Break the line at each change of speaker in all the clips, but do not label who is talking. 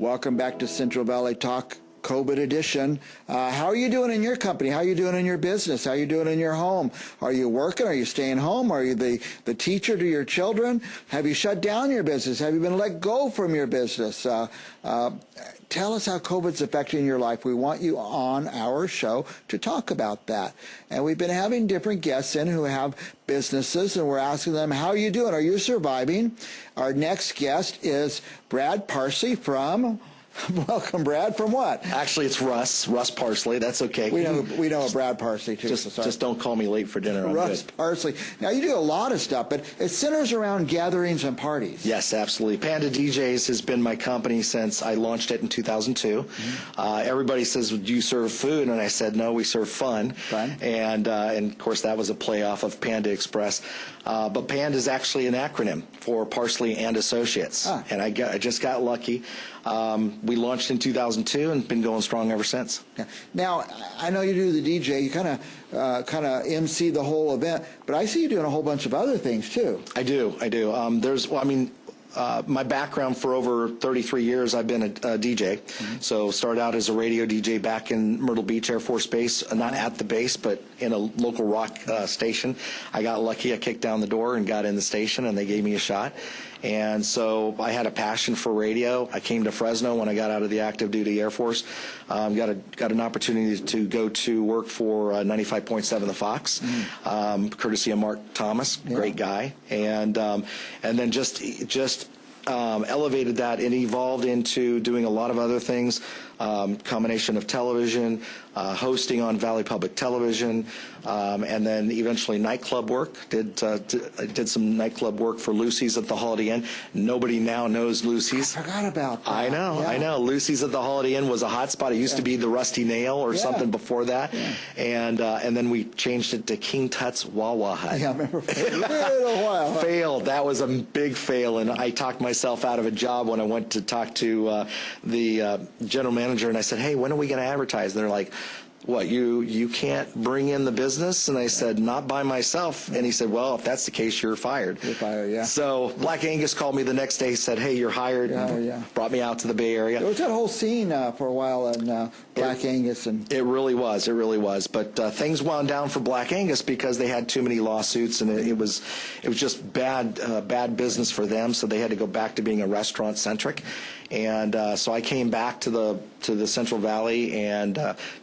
Welcome back to Central Valley Talk COVID edition. How are you doing in your company? How are you doing in your business? How are you doing in your home? Are you working? Are you staying home? Are you the teacher to your children? Have you shut down your business? Have you been let go from your business? Tell us how COVID's affecting your life. We want you on our show to talk about that. And we've been having different guests in who have businesses, and we're asking them, how are you doing? Are you surviving? Our next guest is Brad Parsley from... Welcome, Brad. From what?
Actually, it's Russ Parsley. That's okay.
We know a Brad Parsley, too.
Just don't call me late for dinner.
Russ Parsley. Now, you do a lot of stuff, but it centers around gatherings and parties.
Yes, absolutely. Panda DJs has been my company since I launched it in 2002. Everybody says, do you serve food? And I said, no, we serve fun. And of course, that was a playoff of Panda Express. But Panda is actually an acronym for Parsley and Associates. And I just got lucky. We launched in 2002 and been going strong ever since.
Yeah. Now, I know you do the DJ. You kind of MC the whole event, but I see you doing a whole bunch of other things too.
I do. My background for over 33 years, I've been a DJ. So started out as a radio DJ back in Myrtle Beach Air Force Base, not at the base, but in a local rock station. I got lucky. I kicked down the door and got in the station, and they gave me a shot. And so I had a passion for radio. I came to Fresno when I got out of the active duty Air Force. Got an opportunity to go to work for 95.7 The Fox, courtesy of Mark Thomas, great guy, and then just elevated that and evolved into doing a lot of other things, combination of television, hosting on Valley Public Television, and then eventually nightclub work. Did some nightclub work for Lucy's at the Holiday Inn. Nobody now knows Lucy's.
I forgot about that.
I know. Lucy's at the Holiday Inn was a hot spot. It used to be the Rusty Nail or something before that, and then we changed it to King Tut's Wawa Hut.
Yeah, I remember for a little while.
Failed. That was a big fail, and I talked myself out of a job when I went to talk to the general manager, and I said, hey, when are we going to advertise? And they're like, what, you can't bring in the business? And I said, not by myself. And he said, well, if that's the case, you're fired.
You're fired, yeah.
So Black Angus called me the next day, said, hey, you're hired. Brought me out to the Bay Area.
There was that whole scene for a while in Black Angus. It
really was. But things wound down for Black Angus because they had too many lawsuits, and it was just bad business for them. So they had to go back to being a restaurant centric. And so I came back to the Central Valley and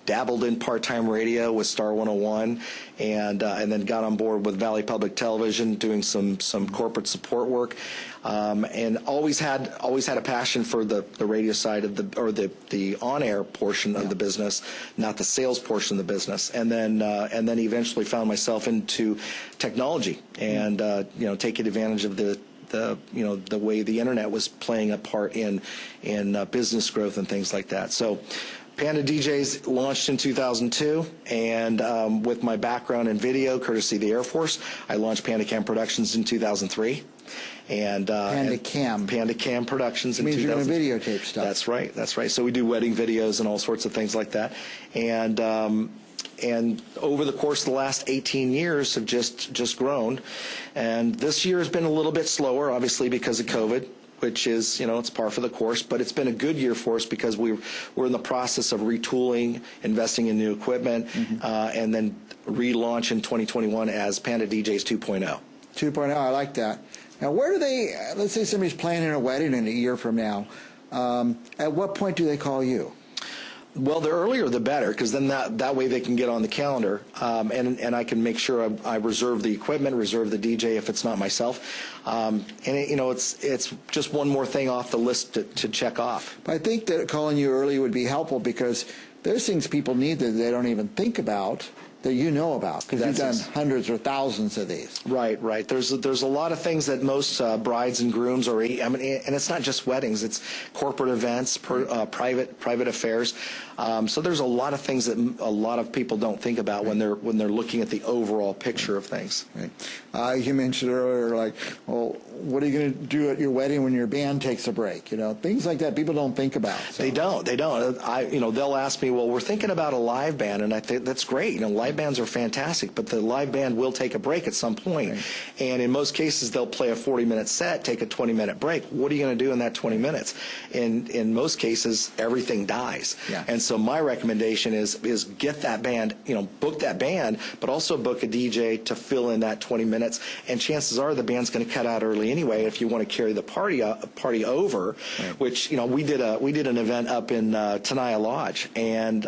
dabbled in part-time radio with Star 101, and then got on board with Valley Public Television, doing some corporate support work, and always had a passion for the radio side of the on-air portion of the business, not the sales portion of the business, and then eventually found myself into technology and taking advantage of the way the internet was playing a part in business growth and things like that. So Panda DJs launched in 2002, and with my background in video, courtesy of the Air Force, I launched Panda Cam Productions in 2003. And Panda Cam Productions in 2003.
You're going to videotape stuff.
That's right. So we do wedding videos and all sorts of things like that. And over the course of the last 18 years have just grown. And this year has been a little bit slower, obviously, because of COVID, which is, it's par for the course. But it's been a good year for us because we're in the process of retooling, investing in new equipment, and then relaunch in 2021 as Panda DJs 2.0.
2.0, I like that. Now, where do they, let's say somebody's planning a wedding in a year from now, at what point do they call you?
Well, the earlier the better, because then that way they can get on the calendar, and I can make sure I reserve the equipment, reserve the DJ if it's not myself, and it's just one more thing off the list to check off.
I think that calling you early would be helpful because there's things people need that they don't even think about that you know about because you've done hundreds or thousands of these.
Right. There's a lot of things that most brides and grooms and it's not just weddings; it's corporate events, private affairs. So there's a lot of things that a lot of people don't think about when they're looking at the overall picture of things.
Right. You mentioned earlier, like, well, what are you going to do at your wedding when your band takes a break? Things like that people don't think about. So.
They don't. They'll ask me, well, we're thinking about a live band, and I think that's great. Live live bands are fantastic, but the live band will take a break at some point. Right. And in most cases, they'll play a 40-minute set, take a 20-minute break. What are you going to do in that 20 minutes? In most cases, everything dies. Yeah. And so my recommendation is get that band, book that band, but also book a DJ to fill in that 20 minutes. And chances are the band's going to cut out early anyway if you want to carry the party over, right. Which, we did an event up in Tenaya Lodge, and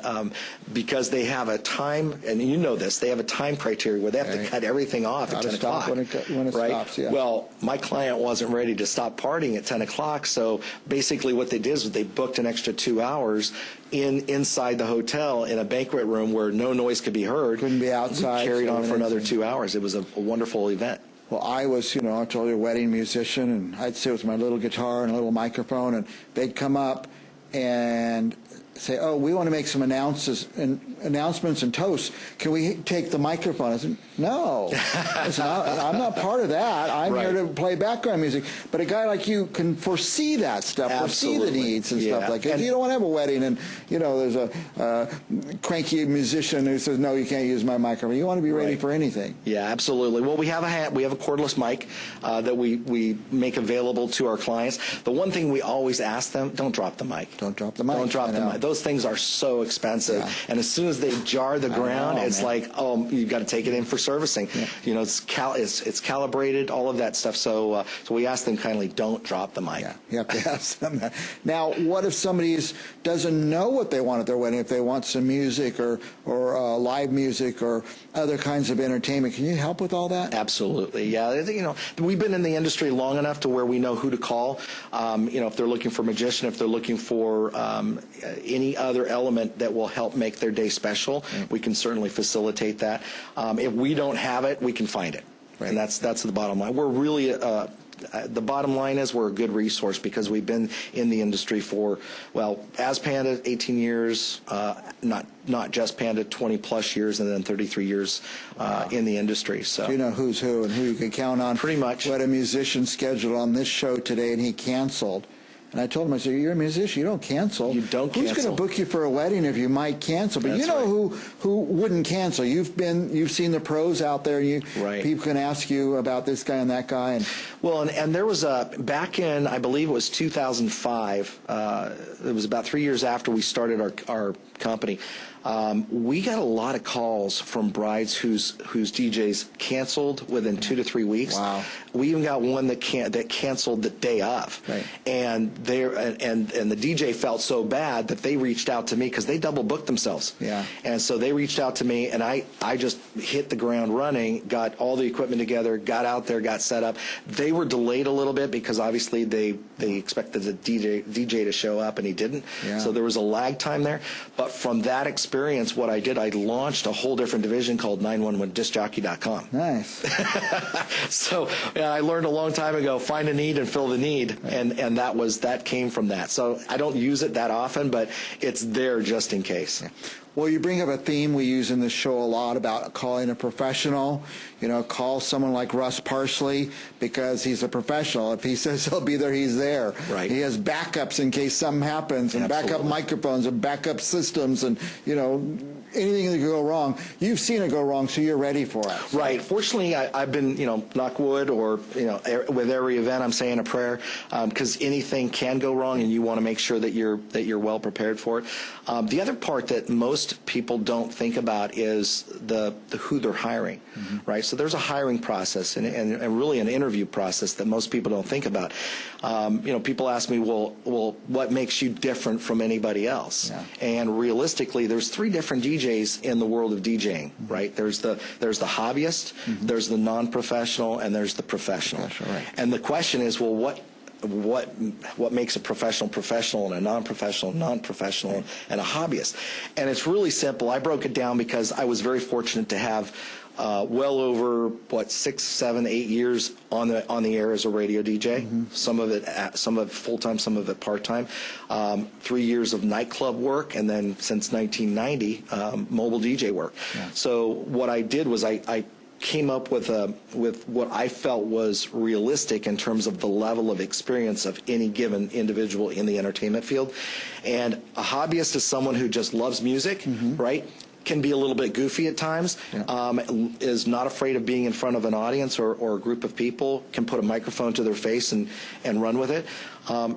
because they have a time, and this, they have a time criteria where they have to cut everything off at 10 o'clock.
When it
right?
stops, yeah.
Well, my client wasn't ready to stop partying at 10 o'clock, so basically what they did is they booked an extra 2 hours inside the hotel in a banquet room where no noise could be heard.
Couldn't be outside.
We carried on for another 2 hours. It was a wonderful event.
Well, I was, I told you, a wedding musician, and I'd sit with my little guitar and a little microphone, and they'd come up and say, "Oh, we want to make some announcements and toasts. Can we take the microphone?" I said, "No, I'm not part of that. I'm here to play background music." But a guy like you can foresee that stuff, foresee the needs and stuff like that. And you don't want to have a wedding and there's a cranky musician who says, "No, you can't use my microphone." You want to be ready for anything.
Yeah, absolutely. Well, we have a cordless mic that we make available to our clients. The one thing we always ask them: don't drop the mic.
Don't drop the mic.
Don't drop the mic. Those things are so expensive, and as soon as they jar the ground, it's like, oh, you've got to take it in for servicing. Yeah. It's calibrated, all of that stuff. So we ask them kindly, don't drop the mic.
Yeah, you have to ask them that. Now, what if somebody doesn't know what they want at their wedding? If they want some music or live music or other kinds of entertainment, can you help with all that?
Absolutely. Yeah. We've been in the industry long enough to where we know who to call. If they're looking for a magician, if they're looking for any other element that will help make their day special, we can certainly facilitate that. If we don't have it, we can find it. Right. And that's the bottom line. We're really the bottom line is we're a good resource because we've been in the industry for, as Panda, 18 years, not just Panda, 20 plus years, and then 33 years in the industry. So
you know who's who and who you can count on.
Pretty much.
We had a musician scheduled on this show today, and he canceled. And I told him, I said, "You're a musician. You don't cancel.
You don't cancel.
Who's going to book you for a wedding if you might cancel?" But who wouldn't cancel? You've seen the pros out there. People can ask you about this guy and that guy.
And there was back in, I believe it was 2005. It was about 3 years after we started our company. We got a lot of calls from brides whose DJs canceled within 2 to 3 weeks.
Wow.
We even got one that canceled the day of.
Right.
And the DJ felt so bad that they reached out to me because they double booked themselves.
Yeah.
And so they reached out to me, and I just hit the ground running, got all the equipment together, got out there, got set up. They were delayed a little bit because obviously they expected the DJ to show up, and he didn't.
Yeah.
So there was a lag time there. But from that experience, what I did, I launched a whole different division called 911discjockey.com.
Nice.
So I learned a long time ago, find a need and fill the need, and that came from that. So I don't use it that often, but it's there just in case.
Yeah. Well, you bring up a theme we use in this show a lot about calling a professional. Call someone like Russ Parsley because he's a professional. If he says he'll be there, he's there.
Right.
He has backups in case something happens, and backup microphones and backup systems, and anything that could go wrong. You've seen it go wrong, so you're ready for it.
Right. Fortunately, I've been, knock wood, or with every event, I'm saying a prayer because anything can go wrong, and you want to make sure that you're well prepared for it. The other part that most people don't think about is the who they're hiring, right? So there's a hiring process and really an interview process that most people don't think about. People ask me, well, what makes you different from anybody else?
Yeah.
And realistically, there's 3 different DJs in the world of DJing, right? There's the hobbyist, there's the non-professional, and there's the professional.
Right.
And the question is, well, what makes a professional and a non-professional and a hobbyist? And it's really simple. I broke it down because I was very fortunate to have well over 6, 7, 8 years on the air as a radio DJ. Some of it full time, some of it part time. 3 years of nightclub work, and then since 1990, mobile DJ work. Yeah. So what I did was I came up with what I felt was realistic in terms of the level of experience of any given individual in the entertainment field. And a hobbyist is someone who just loves music, right? can be a little bit goofy at times, is not afraid of being in front of an audience or a group of people, can put a microphone to their face and run with it.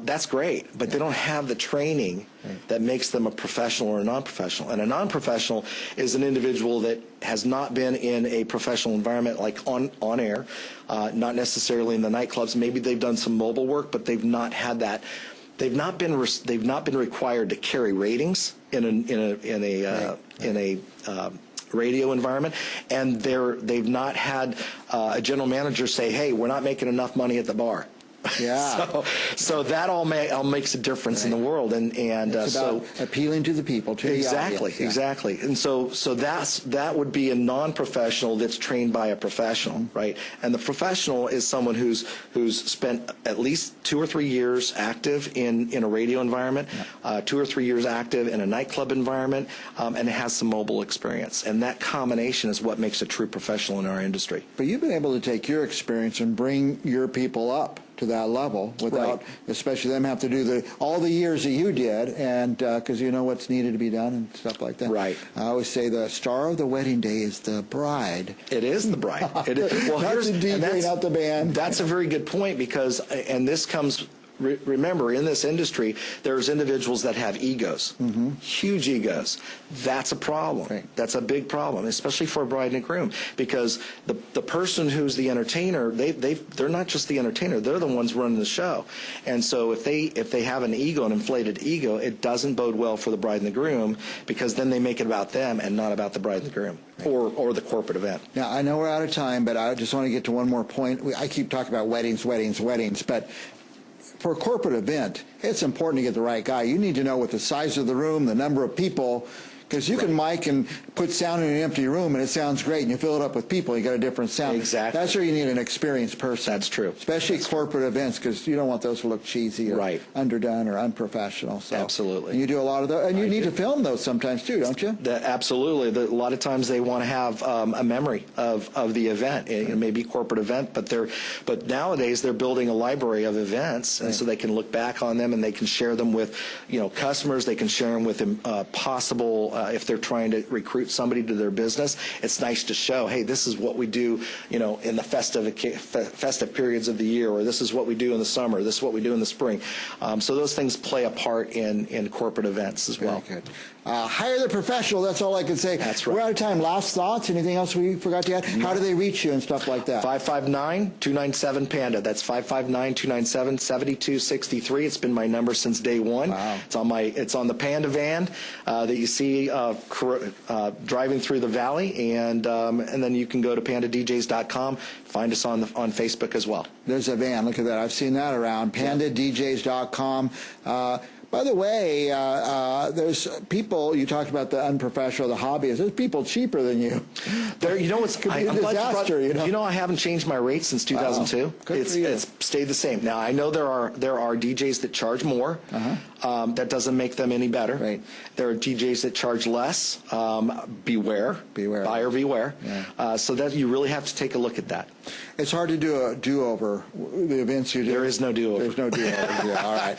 That's great, but they don't have the training that makes them a professional or a non-professional. And a non-professional is an individual that has not been in a professional environment like on air, not necessarily in the nightclubs. Maybe they've done some mobile work, but they've not had that. They've not been required to carry ratings in a radio environment, and they've not had a general manager say, "Hey, we're not making enough money at the bar."
Yeah.
so that all makes a difference in the world, and
it's about appealing to the people, to the audience.
Exactly. And so that would be a non-professional that's trained by a professional, right? And the professional is someone who's spent at least 2 or 3 years active in a radio environment, 2 or 3 years active in a nightclub environment, and has some mobile experience. And that combination is what makes a true professional in our industry.
But you've been able to take your experience and bring your people up to that level without, especially them have to do all the years that you did, and because you know what's needed to be done and stuff like that.
Right.
I always say the star of the wedding day is the bride.
It is the bride. It is. Well,
not the DJ, not the band.
That's a very good point, because, and this comes. Remember, in this industry, there's individuals that have egos, huge egos. That's a problem.
Right.
That's a big problem, especially for a bride and a groom, because the person who's the entertainer, they're not just the entertainer; they're the ones running the show. And so if they have an ego, an inflated ego, it doesn't bode well for the bride and the groom, because then they make it about them and not about the bride and the groom, or the corporate event.
Now, I know we're out of time, but I just want to get to one more point. I keep talking about weddings, but for a corporate event, it's important to get the right guy. You need to know what the size of the room, the number of people, because you can mic and put sound in an empty room and it sounds great, and you fill it up with people, you got a different sound.
Exactly.
That's where you need an experienced person.
That's true.
Especially corporate events, because you don't want those to look cheesy or underdone or unprofessional. So,
absolutely.
And you do a lot of those, and you need to film those sometimes too, don't you?
Absolutely. A lot of times they want to have a memory of the event. It may be a corporate event, but nowadays they're building a library of events, and so they can look back on them and they can share them with customers. They can share them with possible. If they're trying to recruit somebody to their business, it's nice to show, hey, this is what we do, in the festive periods of the year, or this is what we do in the summer, this is what we do in the spring. So those things play a part in corporate events as well.
Very good. Hire the professional, that's all I can say.
That's right.
We're out of time. Last thoughts? Anything else we forgot to add? No. How do they reach you and stuff like that?
559-297-PANDA. That's 559-297-7263. It's been my number since day one.
Wow.
It's on the Panda van that you see driving through the valley, and then you can go to pandadjs.com. Find us on Facebook as well.
There's a van. Look at that. I've seen that around. Pandadjs.com. By the way, there's people, you talked about the unprofessional, the hobbyists. There's people cheaper than you.
I'm glad I haven't changed my rate since 2002.
Wow. Good for you.
It's stayed the same. Now, I know there are DJs that charge more. That doesn't make them any better.
Right.
There are DJs that charge less. Beware. Buyer beware.
Yeah.
So that you really have to take a look at that.
It's hard to do a do-over, the events you do.
There is no do-over.
There's no do-over. Yeah, all right.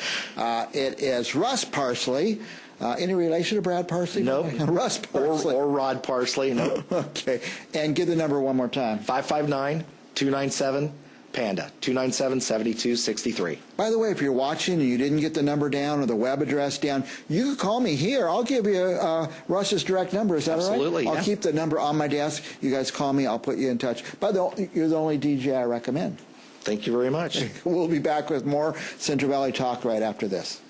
It is Russ Parsley. Any relation to Brad Parsley?
No.
Russ Parsley.
Or Rod Parsley, no.
Okay. And give the number one more time.
559-297-PANDA, 297-7263.
By the way, if you're watching and you didn't get the number down or the web address down, you can call me here. I'll give you Russ's direct number. Is that
Absolutely,
all right?
yeah.
I'll keep the number on my desk. You guys call me. I'll put you in touch. You're the only DJ I recommend.
Thank you very much.
We'll be back with more Central Valley Talk right after this.